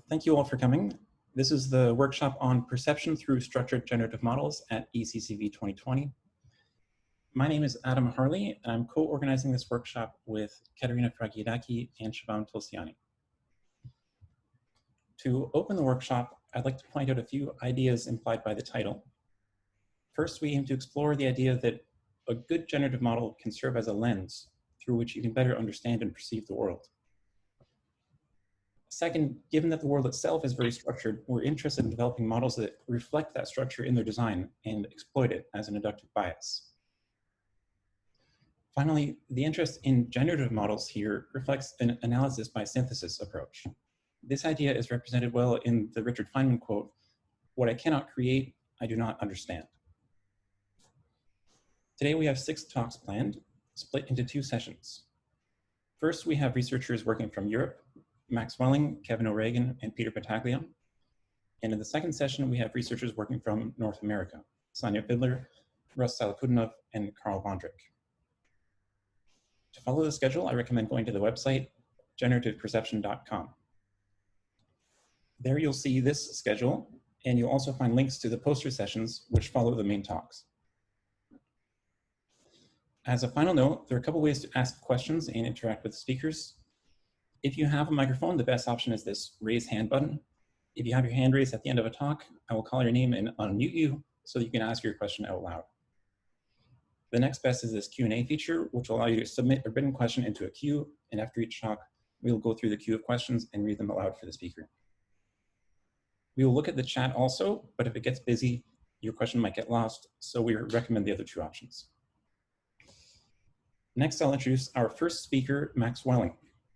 Thank you all for coming. This is the workshop on perception through structured generative models at ECCV2020. My name is Adam Harley, and I'm co-organizing this workshop with Katerina Fragkiadaki and Shubham Tulsiani. To open the workshop, I'd like to point out a few ideas implied by the title. First, we aim to explore the idea that a good generative model can serve as a lens through which you can better understand and perceive the world. Second, given that the world itself is very structured, we're interested in developing models that reflect that structure in their design and exploit it as an inductive bias. Finally, the interest in generative models here reflects an analysis by synthesis approach. This idea is represented well in the Richard Feynman quote, "What I cannot create, I do not understand." Today we have 6 talks planned, split into 2 sessions. First, we have researchers working from Europe, Max Welling, Kevin O'Regan, and Peter Battaglia. And in the second session, we have researchers working from North America, Sonja Fidler, Russ Salakudinov, and Karl Vondrich. To follow the schedule, I recommend going to the website, generativeperception.com. There you'll see this schedule, and you'll also find links to the poster sessions which follow the main talks. As a final note, there are a couple ways to ask questions and interact with speakers. If you have a microphone, the best option is this raise hand button. If you have your hand raised at the end of a talk, I will call your name and unmute you so you can ask your question out loud. The next best is this Q&A feature, which will allow you to submit a written question into a queue, and after each talk, we will go through the queue of questions and read them aloud for the speaker. We will look at the chat also, but if it gets busy, your question might get lost, so we recommend the other 2 options. Next, I'll introduce our first speaker, Max Welling.